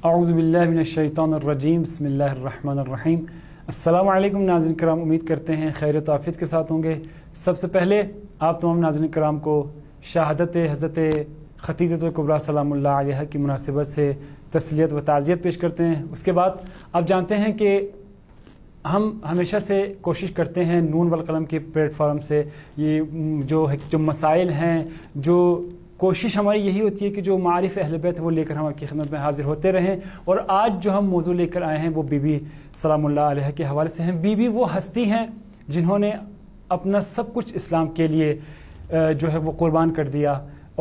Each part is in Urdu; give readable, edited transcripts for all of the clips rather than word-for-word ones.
اعوذ باللہ من الشیطان الرجیم بسم اللہ الرحمن الرحیم۔ السلام علیکم ناظرین کرام، امید کرتے ہیں خیر و عافیت کے ساتھ ہوں گے۔ سب سے پہلے آپ تمام ناظرین کرام کو شہادت حضرت ختیجۃ الکبریٰ سلام اللہ علیہا کی مناسبت سے تسلیت و تعزیت پیش کرتے ہیں۔ اس کے بعد آپ جانتے ہیں کہ ہم ہمیشہ سے کوشش کرتے ہیں نون والقلم کے پلیٹ فارم سے یہ جو مسائل ہیں، جو کوشش ہماری یہی ہوتی ہے کہ جو معارف اہل بیت وہ لے کر ہم آپ کی خدمت میں حاضر ہوتے رہیں۔ اور آج جو ہم موضوع لے کر آئے ہیں وہ بی بی سلام اللہ علیہ کے حوالے سے ہیں۔ بی بی وہ ہستی ہیں جنہوں نے اپنا سب کچھ اسلام کے لیے جو ہے وہ قربان کر دیا،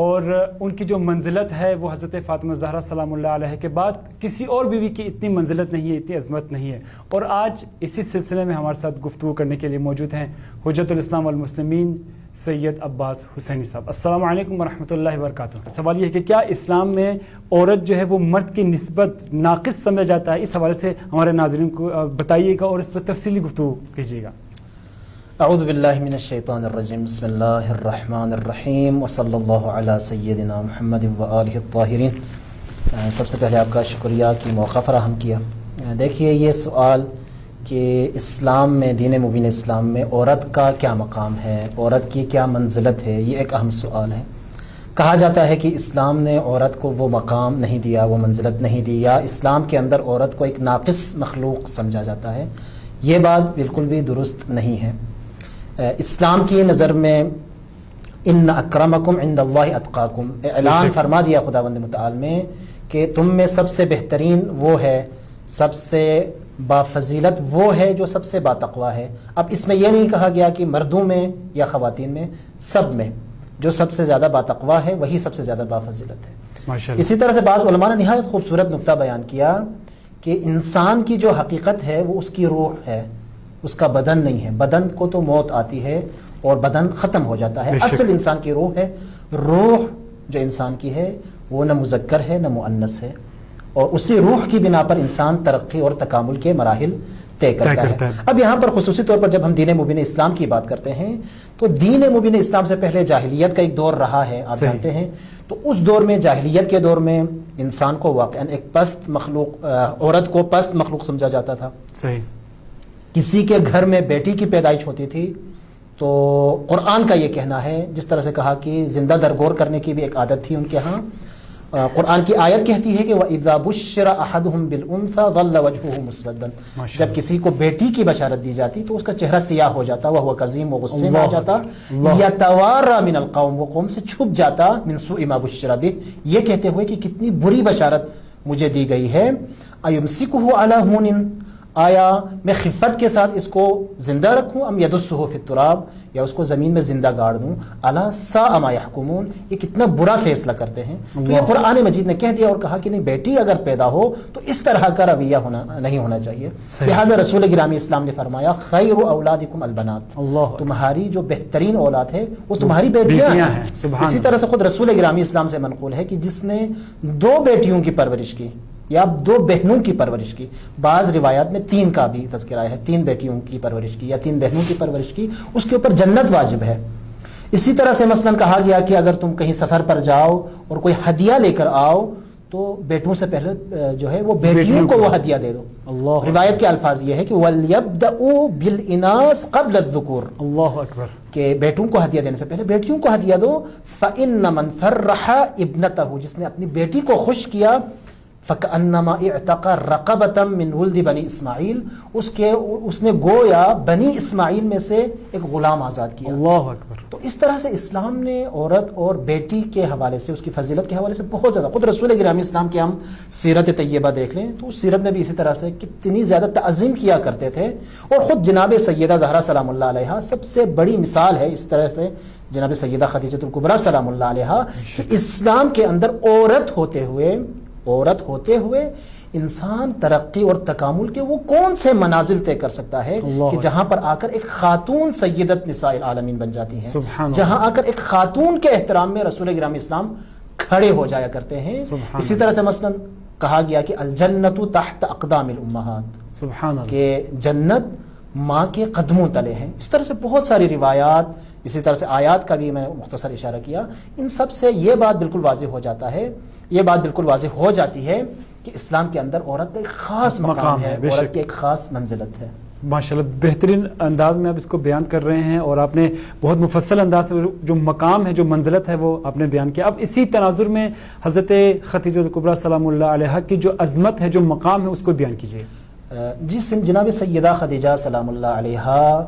اور ان کی جو منزلت ہے وہ حضرت فاطمہ زہرا سلام اللہ علیہ کے بعد کسی اور بیوی کی اتنی منزلت نہیں ہے، اتنی عظمت نہیں ہے۔ اور آج اسی سلسلے میں ہمارے ساتھ گفتگو کرنے کے لیے موجود ہیں حجت الاسلام والمسلمین سید عباس حسینی صاحب۔ السلام علیکم ورحمۃ اللہ وبرکاتہ۔ سوال یہ ہے کہ کیا اسلام میں عورت جو ہے وہ مرد کی نسبت ناقص سمجھا جاتا ہے؟ اس حوالے سے ہمارے ناظرین کو بتائیے گا اور اس پر تفصیلی گفتگو کیجیے گا۔ اعوذ باللہ من الشیطان الرجیم، بسم اللہ الرحمن الرحیم، وصلی اللہ علی سیدنا محمد وآلہ الطاہرین۔ سب سے پہلے آپ کا شکریہ کہ موقع فراہم کیا۔ دیکھیے، یہ سوال کہ اسلام میں، دین مبین اسلام میں عورت کا کیا مقام ہے، عورت کی کیا منزلت ہے، یہ ایک اہم سوال ہے۔ کہا جاتا ہے کہ اسلام نے عورت کو وہ مقام نہیں دیا، وہ منزلت نہیں دی، یا اسلام کے اندر عورت کو ایک ناقص مخلوق سمجھا جاتا ہے۔ یہ بات بالکل بھی درست نہیں ہے۔ اسلام کی نظر میں ان اکرمکم عند اللہ اتقاکم، اعلان فرما دیا خداوند متعال میں کہ تم میں سب سے بہترین وہ ہے، سب سے بافضیلت وہ ہے جو سب سے باتقوا ہے۔ اب اس میں یہ نہیں کہا گیا کہ مردوں میں یا خواتین میں، سب میں جو سب سے زیادہ باتقوا ہے وہی سب سے زیادہ بافضیلت ہے۔ اسی طرح سے بعض علماء نے نہایت خوبصورت نقطہ بیان کیا کہ انسان کی جو حقیقت ہے وہ اس کی روح ہے، اس کا بدن نہیں ہے۔ بدن کو تو موت آتی ہے اور بدن ختم ہو جاتا ہے، اصل انسان کی روح ہے۔ روح جو انسان کی ہے وہ نہ مذکر ہے نہ مؤنث ہے، اور اسی روح کی بنا پر انسان ترقی اور تکامل کے مراحل طے کرتا ہے۔ اب یہاں پر خصوصی طور پر جب ہم دین مبین اسلام کی بات کرتے ہیں تو دین مبین اسلام سے پہلے جاہلیت کا ایک دور رہا ہے، آپ جانتے ہیں۔ تو اس دور میں، جاہلیت کے دور میں، انسان کو واقعاً ایک پست مخلوق، عورت کو پست مخلوق سمجھا جاتا تھا۔ صحیح۔ کسی کے گھر میں بیٹی کی پیدائش ہوتی تھی تو قرآن کا یہ کہنا ہے، جس طرح سے کہا کہ زندہ درگور کرنے کی بھی ایک عادت تھی ان کے ہاں۔ قرآن کی آیت کہتی ہے کہ وَإِذَا بُشِّرَ أَحَدُهُمْ بِالْأُنثَىٰ ظَلَّ وَجْهُهُ مُسْوَدًّا، جب کسی کو بیٹی کی بشارت دی جاتی تو اس کا چہرہ سیاہ ہو جاتا، وَهُوَ كَظِيمٌ، وہ غصے میں آ جاتا، يَتَوَارَىٰ مِنَ الْقَوْمِ، وہ قوم سے چھپ جاتا، مِنْ سُوءِ مَا بُشِّرَ بِهِ، یہ کہتے ہوئے کہ کتنی بری بشارت مجھے دی گئی ہے۔ أَيُمْسِكُهُ عَلَىٰ هُونٍ، آیا میں خفت کے ساتھ اس کو زندہ رکھوں، ام یدسہ فی التراب، یا اس کو زمین میں زندہ گاڑ دوں۔ الا ساء ما یحکمون، یہ کتنا برا فیصلہ کرتے ہیں۔ تو یہ قرآن مجید نے کہہ دیا اور کہا کہ نہیں، بیٹی اگر پیدا ہو تو اس طرح کا رویہ نہیں ہونا چاہیے۔ لہٰذا رسول گرامی اسلام نے فرمایا خیر اولادکم البنات، تمہاری جو بہترین اولاد ہے وہ تمہاری بیٹیاں ہیں۔ اسی طرح سے خود رسول گرامی اسلام سے منقول ہے کہ جس نے 2 بیٹیوں کی پرورش کی یا 2 بہنوں کی پرورش کی، بعض روایات میں 3 کا بھی تذکرہ ہے، 3 بیٹیوں کی پرورش کی یا 3 بہنوں کی پرورش کی، اس کے اوپر جنت واجب ہے۔ اسی طرح سے مثلا کہا گیا کہ اگر تم کہیں سفر پر جاؤ اور کوئی ہدیہ لے کر آؤ تو بیٹوں سے پہلے جو ہے وہ بیٹیوں کو وہ ہدیہ دے دو۔ روایت کے الفاظ یہ ہے کہ وَلْيَبْدَأُوا بِالْإِنَاثِ قَبْلَ الذُّكُورِ، اللہ اکبر، کہ بیٹوں کو ہدیہ دینے سے پہلے بیٹیوں کو ہدیہ دو۔ فَإِنَّ مَنْ فَرَّحَ ابْنَتَهُ، جس نے اپنی بیٹی کو خوش کیا، فَكَأَنَّمَا اِعْتَقَ رَقَبَةً مِّن وُلْدِ بنی اسماعیل، اس نے گویا بنی اسماعیل میں سے ایک غلام آزاد کیا۔ اللہ اکبر۔ تو اس طرح سے اسلام نے عورت اور بیٹی کے حوالے سے، اس کی فضیلت کے حوالے سے بہت زیادہ، خود رسول گرامی اسلام کی ہم سیرت طیبہ دیکھ لیں تو اس سیرت میں بھی اسی طرح سے کتنی زیادہ تعظیم کیا کرتے تھے۔ اور خود جناب سیدہ زہرا سلام اللہ علیہا سب سے بڑی مثال ہے اس طرح سے، جناب سیدہ خدیجۃ الکبریٰ سلام اللہ علیہا، کہ اسلام کے اندر عورت ہوتے ہوئے انسان ترقی اور تکامل کے وہ کون سے منازل طے کر سکتا ہے کہ جہاں پر آ کر ایک خاتون سیدت نساء العالمین بن جاتی ہیں، جہاں آ کر ایک خاتون کے احترام میں رسول گرامی اسلام کھڑے ہو جایا کرتے ہیں۔ اسی طرح سے مثلا کہا گیا کہ الجنت تحت اقدام الامہات، کہ جنت ماں کے قدموں تلے ہیں. اس طرح سے بہت ساری روایات، اسی طرح سے آیات کا بھی میں نے مختصر اشارہ کیا. ان سب سے یہ بات بالکل واضح ہو جاتا ہے، یہ بات بالکل واضح ہو جاتی ہے کہ اسلام کے اندر عورت کا ایک خاص مقام ہے، عورت کی ایک خاص منزلت ہے. ماشاءاللہ بہترین انداز میں آپ اس کو بیان کر رہے ہیں، اور آپ نے بہت مفصل انداز سے جو مقام ہے، جو منزلت ہے، وہ آپ نے بیان کیا. اب اسی تناظر میں حضرت خدیجہ کبریٰ سلام اللہ علیہا کی جو عظمت ہے، جو مقام ہے، اس کو بیان کیجیے. جی جناب سیدہ خدیجہ سلام اللہ علیہا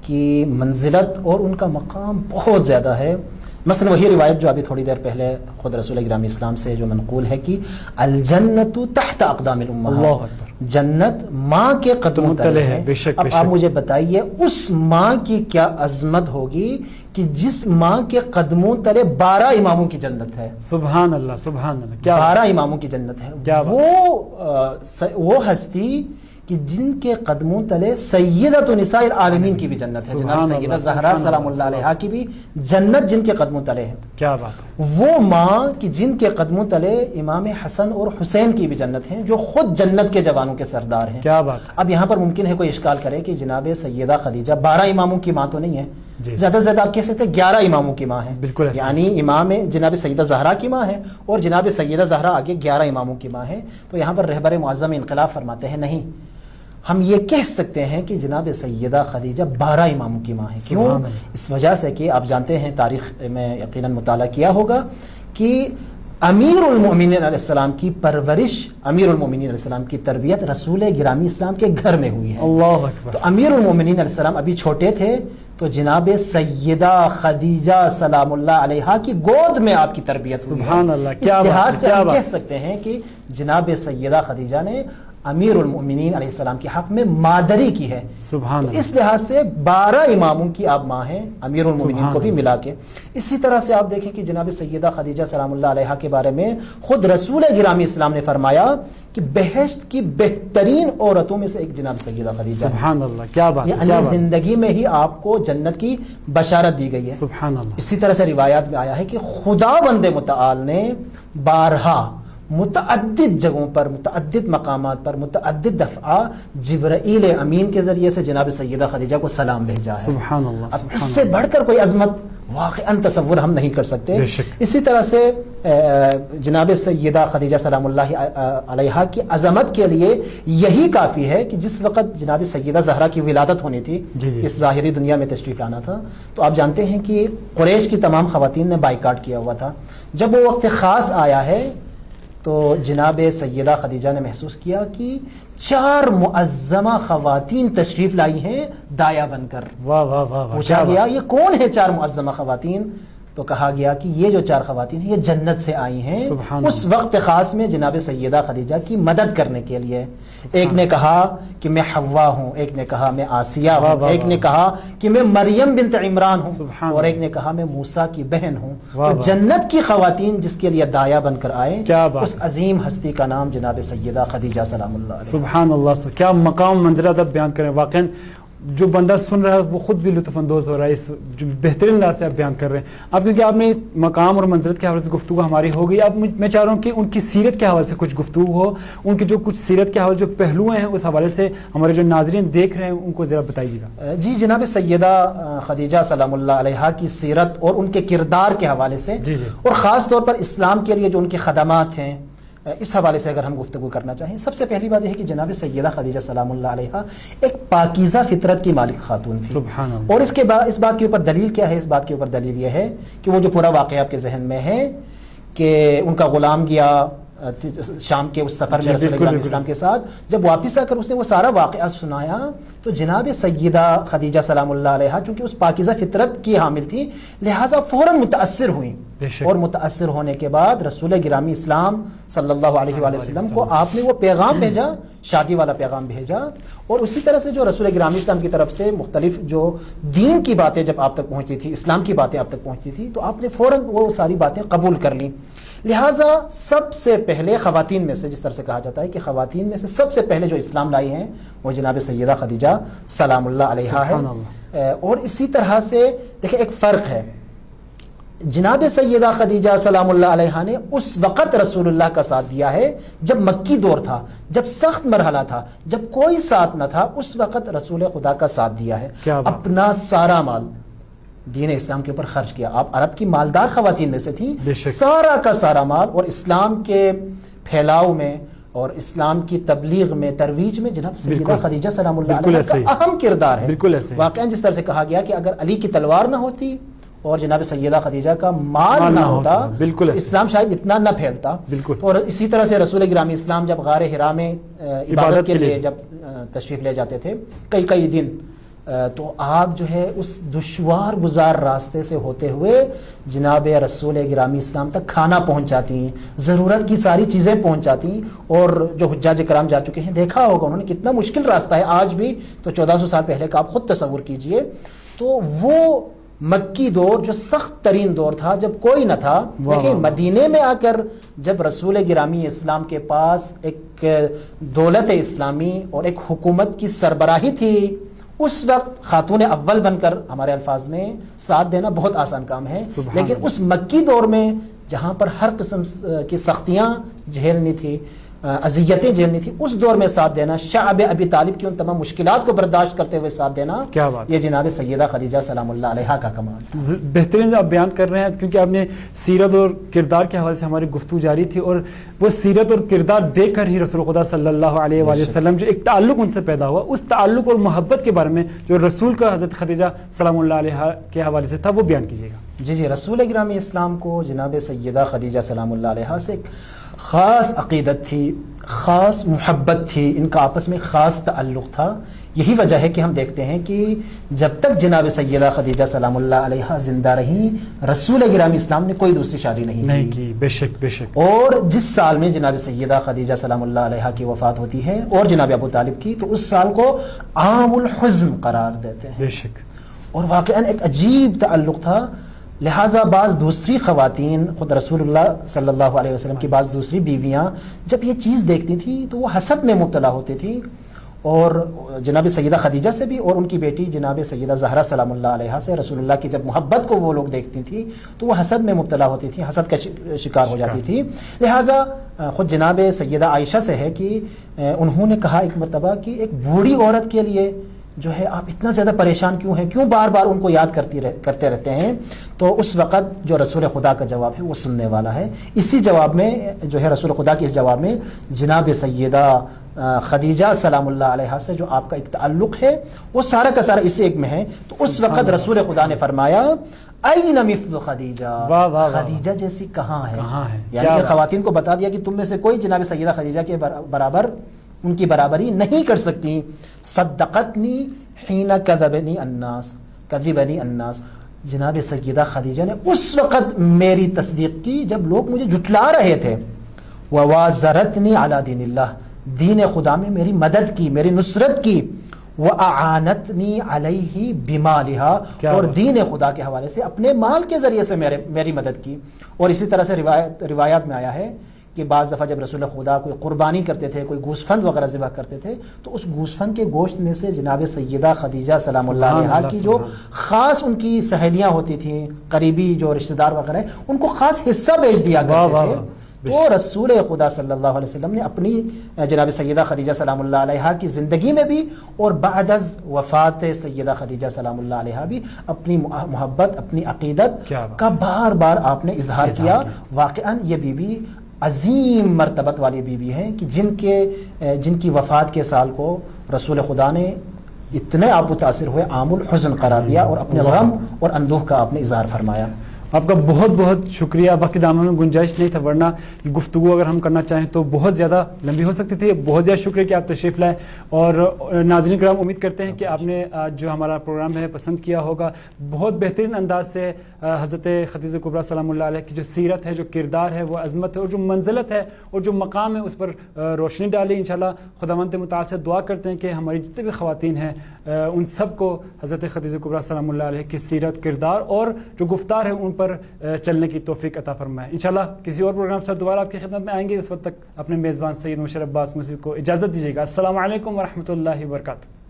کی منزلت اور ان کا مقام بہت زیادہ ہے. مثلا وہی روایت جو ابھی تھوڑی دیر پہلے خود رسول گرامی اسلام سے جو منقول ہے کہ الجنت تحت اقدام الامہات، جنت ماں کے قدموں تلے ہے. اب آپ مجھے بتائیے اس ماں کی کیا عظمت ہوگی کہ جس ماں کے قدموں تلے 12 اماموں کی جنت ہے. سبحان اللہ سبحان اللہ، کیا 12 اماموں کی جنت ہے. وہ ہستی کہ جن کے قدموں تلے سیدۃ نساء العالمین کی بھی جنت ہے. جناب سیدہ زہرا سلام اللہ علیہا کی بھی جنت جن کے قدموں تلے ہے. کیا بات ہے. وہ ماں کہ جن کے قدموں تلے امام حسن اور حسین کی بھی جنت ہیں، جو خود جنت کے جوانوں کے سردار ہیں. کیا بات. اب یہاں پر ممکن ہے کوئی اشکال کرے کہ جناب سیدہ خدیجہ 12 اماموں کی ماں تو نہیں ہے، زیادہ سے زیادہ آپ کہہ سکتے ہیں 11 اماموں کی ماں ہے. بالکل، یعنی امام جناب سیدہ زہرا کی ماں ہے اور جناب سیدہ زہرا آگے 11 اماموں کی ماں ہے. تو یہاں پر رہبر معظم انقلاب فرماتے ہیں نہیں، ہم یہ کہہ سکتے ہیں کہ جناب سیدہ خدیجہ 12 اماموں کی ماں ہے. کیوں؟ اس وجہ سے کہ آپ جانتے ہیں، تاریخ میں یقیناً مطالعہ کیا ہوگا کہ امیر المومنین علیہ السلام کی پرورش، امیر المومنین علیہ السلام کی تربیت رسول گرامی اسلام کے گھر میں ہوئی ہے. اللہ اکبر. تو امیر المومنین علیہ السلام ابھی چھوٹے تھے تو جناب سیدہ خدیجہ سلام اللہ علیہا کی گود میں آپ کی تربیت ہوئی. سبحان اللہ. کیا اس لحاظ سے ہم بات. کہہ سکتے ہیں کہ جناب سیدہ خدیجہ نے امیر المؤمنین علیہ السلام کے حق میں مادری کی ہے. سبحان اللہ. اس لحاظ سے 12 اماموں کی آپ ماں ہیں امیر المؤمنین کو بھی ملا کے. اسی طرح سے آپ دیکھیں کہ جناب سیدہ خدیجہ سلام اللہ علیہا کے بارے میں خود رسول گرامی اسلام نے فرمایا کہ بہشت کی بہترین عورتوں میں سے ایک جناب سیدہ خدیجہ. سبحان اللہ. کیا بات. یعنی زندگی میں ہی آپ کو جنت کی بشارت دی گئی ہے. سبحان اللہ. اسی طرح سے روایات میں آیا ہے کہ خداوند متعال نے بارہا متعدد جگہوں پر، متعدد مقامات پر، متعدد دفعہ جبرائیل امین کے ذریعے سے جناب سیدہ خدیجہ کو سلام بھیجا ہے. سبحان اللہ. اب اس سے بڑھ کر کوئی عظمت واقعاً تصور ہم نہیں کر سکتے. اسی طرح سے جناب سیدہ خدیجہ سلام اللہ علیہا کی عظمت کے لیے یہی کافی ہے کہ جس وقت جناب سیدہ زہرا کی ولادت ہونی تھی، اس ظاہری دنیا میں تشریف لانا تھا، تو آپ جانتے ہیں کہ قریش کی تمام خواتین نے بائیکاٹ کیا ہوا تھا. جب وہ وقت خاص آیا ہے تو جناب سیدہ خدیجہ نے محسوس کیا کہ 4 معظمہ خواتین تشریف لائی ہیں دایا بن کر. واہ واہ واہ. پوچھا گیا یہ کون ہے 4 معظمہ خواتین؟ تو کہا گیا کہ یہ جو 4 خواتین ہیں یہ جنت سے آئی ہیں اس وقت خاص میں جناب سیدہ خدیجہ کی مدد کرنے کے لیے. ایک نے کہا کہ میں حوا ہوں، ایک نے کہا میں آسیہ ہوں، ایک نے کہا کہ میں مریم بنت عمران ہوں، اور ایک نے کہا میں موسیٰ کی بہن ہوں. تو جنت کی خواتین جس کے لیے دایا بن کر آئے، اس عظیم ہستی کا نام جناب سیدہ خدیجہ سلام اللہ علیہ. سبحان اللہ. کیا مقام منزلت اب بیان کریں. واقعا جو بندہ سن رہا ہے وہ خود بھی لطف اندوز ہو رہا ہے اس جو بہترین انداز سے آپ بیان کر رہے ہیں. اب کیونکہ آپ نے مقام اور منزلت کے حوالے سے گفتگو ہماری ہو گئی، اب میں چاہ رہا ہوں کہ ان کی سیرت کے حوالے سے کچھ گفتگو ہو، ان کی جو کچھ سیرت کے حوالے جو پہلو ہیں اس حوالے سے ہمارے جو ناظرین دیکھ رہے ہیں ان کو ذرا بتائیے گا. جی جناب سیدہ خدیجہ سلام اللہ علیہا کی سیرت اور ان کے کردار کے حوالے سے، اور خاص طور پر اسلام کے لیے جو ان کے خدمات ہیں، اس حوالے سے اگر ہم گفتگو کرنا چاہیں، سب سے پہلی بات یہ ہے کہ جناب سیدہ خدیجہ سلام اللہ علیہا ایک پاکیزہ فطرت کی مالک خاتون تھی. سبحان اللہ. اور اس کے بعد اس بات کے اوپر دلیل کیا ہے؟ اس بات کے اوپر دلیل یہ ہے کہ وہ جو پورا واقعہ آپ کے ذہن میں ہے کہ ان کا غلام گیا شام کے اس سفر میں رسول اللہ اسلام کے ساتھ، جب واپس آ کر اس نے وہ سارا واقعہ سنایا تو جناب سیدہ خدیجہ سلام اللہ علیہا چونکہ اس پاکیزہ فطرت کی حامل تھی لہٰذا فوراً متاثر ہوئیں، اور متاثر ہونے کے بعد رسول گرامی اسلام صلی اللہ علیہ وآلہ وسلم کو آپ نے وہ پیغام بھیجا، شادی والا پیغام بھیجا. اور اسی طرح سے جو رسول گرامی اسلام کی طرف سے مختلف جو دین کی باتیں جب آپ تک پہنچتی تھی، اسلام کی باتیں آپ تک پہنچتی تھی، تو آپ نے فوراً وہ ساری باتیں قبول کر لیں. لہٰذا سب سے پہلے خواتین میں سے، جس طرح سے کہا جاتا ہے کہ خواتین میں سے سب سے پہلے جو اسلام لائی ہیں وہ جناب سیدہ خدیجہ سلام اللہ علیہا ہے. اور اسی طرح سے دیکھیں ایک فرق ہے، جناب سیدہ خدیجہ سلام اللہ علیہا نے اس وقت رسول اللہ کا ساتھ دیا ہے جب مکی دور تھا، جب سخت مرحلہ تھا، جب کوئی ساتھ نہ تھا، اس وقت رسول خدا کا ساتھ دیا ہے، اپنا سارا مال دین اسلام کے اوپر خرچ کیا. آپ عرب کی مالدار خواتین میں سے تھیں، سارا کا سارا مال، اور اسلام کے پھیلاؤ میں اور اسلام کی تبلیغ میں، ترویج میں جناب سیدہ خدیجہ سلام اللہ علیہا کا اہم کردار ہے. واقعا جس طرح سے کہا گیا کہ اگر علی کی تلوار نہ ہوتی اور جناب سیدہ خدیجہ کا مال نہ ہوتا، اسلام شاید اتنا نہ پھیلتا. اور اسی طرح سے رسول گرامی اسلام جب غار حرا میں عبادت کے لیے جب تشریف لے جاتے تھے کئی دن، تو آپ جو ہے اس دشوار گزار راستے سے ہوتے ہوئے جناب رسول گرامی اسلام تک کھانا پہنچاتی ہیں، ضرورت کی ساری چیزیں پہنچاتی ہیں. اور جو حجاج کرام جا چکے ہیں دیکھا ہوگا انہوں نے کتنا مشکل راستہ ہے آج بھی، تو 1400 سال پہلے کا آپ خود تصور کیجئے. تو وہ مکی دور جو سخت ترین دور تھا جب کوئی نہ تھا، دیکھیں مدینے میں آ کر جب رسول گرامی اسلام کے پاس ایک دولت اسلامی اور ایک حکومت کی سربراہی تھی، اس وقت خاتون اول بن کر ہمارے الفاظ میں ساتھ دینا بہت آسان کام ہے. لیکن اس مکی دور میں جہاں پر ہر قسم کی سختیاں جھیلنی تھی، اذیتیں جھیلنی تھی، اس دور میں ساتھ دینا، شعب ابی طالب کی ان تمام مشکلات کو برداشت کرتے ہوئے ساتھ دینا، یہ جناب سیدہ خدیجہ سلام اللہ علیہا کا کمال. بہترین آپ بیان کر رہے ہیں، کیونکہ آپ نے سیرت اور کردار کے حوالے سے ہماری گفتگو جاری تھی، اور وہ سیرت اور کردار دیکھ کر ہی رسول خدا صلی اللہ علیہ وآلہ وسلم جو ایک تعلق ان سے پیدا ہوا، اس تعلق اور محبت کے بارے میں جو رسول کا حضرت خدیجہ سلام اللہ علیہا کے حوالے سے تھا وہ بیان کیجیے گا. جی رسول گرامی اسلام کو جناب سیدہ خدیجہ سلام اللہ علیہا سے ایک خاص عقیدت تھی، خاص محبت تھی، ان کا آپس میں خاص تعلق تھا. یہی وجہ ہے کہ ہم دیکھتے ہیں کہ جب تک جناب سیدہ خدیجہ سلام اللہ علیہا زندہ رہیں، رسول گرامی اسلام نے کوئی دوسری شادی نہیں کی. بے شک. اور جس سال میں جناب سیدہ خدیجہ سلام اللہ علیہا کی وفات ہوتی ہے اور جناب ابو طالب کی، تو اس سال کو عام الحزن قرار دیتے ہیں. بے شک. اور واقعاً ایک عجیب تعلق تھا. لہٰذا بعض دوسری خواتین، خود رسول اللہ صلی اللہ علیہ وسلم کی بعض دوسری بیویاں جب یہ چیز دیکھتی تھیں تو وہ حسد میں مبتلا ہوتی تھیں، اور جناب سیدہ خدیجہ سے بھی اور ان کی بیٹی جناب سیدہ زہرا سلام اللہ علیہا سے رسول اللہ کی جب محبت کو وہ لوگ دیکھتی تھیں تو وہ حسد میں مبتلا ہوتی تھیں، حسد کا شکار ہو جاتی تھی. لہٰذا خود جناب سیدہ عائشہ سے ہے کہ انہوں نے کہا ایک مرتبہ کہ ایک بوڑھی عورت کے لیے جو ہے آپ اتنا زیادہ پریشان کیوں ہیں، کیوں بار بار ان کو یاد کرتے رہتے ہیں. تو اس وقت جو رسول خدا کا جواب ہے وہ سننے والا ہے. اسی جواب میں جو ہے رسول خدا کے اس جواب میں جناب سیدہ خدیجہ سلام اللہ علیہا سے جو آپ کا ایک تعلق ہے وہ سارا کا سارا اس ایک میں ہے. تو اس وقت رسول خدا نے فرمایا این مثل خدیجہ، خدیجہ جیسی کہاں ہے. یعنی کہ خواتین کو بتا دیا کہ تم میں سے کوئی جناب سیدہ خدیجہ کے برابر، ان کی برابری نہیں کر سکتی. صدقتنی حین کذبنی الناس، جناب سیدہ خدیجہ نے اس وقت میری تصدیق کی جب لوگ مجھے جھٹلا رہے تھے. ووازرتنی علی دین اللہ، دین خدا میں میری مدد کی، میری نصرت کی. وَأَعَانَتْنِي عَلَيْهِ بِمَالِهَا، اور دین خدا کے حوالے سے اپنے مال کے ذریعے سے میری مدد کی. اور اسی طرح سے روایات میں آیا ہے کہ بعض دفعہ جب رسول خدا کوئی قربانی کرتے تھے، کوئی گوسفند وغیرہ ذبح کرتے تھے، تو اس گوسفند کے گوشت میں سے جناب سیدہ خدیجہ سلام اللہ علیہا کی جو خاص ان کی سہیلیاں ہوتی تھیں، قریبی جو رشتہ دار وغیرہ ہیں، ان کو خاص حصہ بھیج دیا کرتے تھے. تو رسول خدا صلی اللہ علیہ وسلم نے اپنی جناب سیدہ خدیجہ سلام اللہ علیہا کی زندگی میں بھی اور بعد از وفات سیدہ خدیجہ سلام اللہ علیہا بھی اپنی محبت، اپنی عقیدت کا بار بار آپ نے اظہار کیا. واقعاً یہ بیوی عظیم مرتبت والی بیوی ہیں کہ جن کی وفات کے سال کو رسول خدا نے اتنے آپ متاثر ہوئے عام الحزن قرار دیا اور اپنے غم اور اندوہ کا آپ نے اظہار فرمایا. آپ کا بہت بہت شکریہ. باقی داموں میں گنجائش نہیں تھا، ورنہ گفتگو اگر ہم کرنا چاہیں تو بہت زیادہ لمبی ہو سکتی تھی. بہت زیادہ شکریہ کہ آپ تشریف لائیں. اور ناظرین کرام، امید کرتے ہیں کہ آپ نے جو ہمارا پروگرام ہے پسند کیا ہوگا. بہت بہترین انداز سے حضرت خدیجہ کبریٰ سلام اللہ علیہ کی جو سیرت ہے، جو کردار ہے، وہ عظمت ہے اور جو منزلت ہے اور جو مقام ہے، اس پر روشنی ڈالی. انشاءاللہ خداوند متعال سے دعا کرتے ہیں کہ ہماری جتنے بھی خواتین ہیں ان سب کو حضرت خدیجہ کبریٰ سلام اللہ علیہ کی سیرت، کردار اور جو گفتار ہے ان پر چلنے کی توفیق عطا فرمائے. انشاءاللہ کسی اور پروگرام سے دوبارہ آپ کی خدمت میں آئیں گے. اس وقت تک اپنے میزبان سید مشرف عباس مسیح کو اجازت دیجیے گا. السلام علیکم ورحمۃ اللہ وبرکاتہ.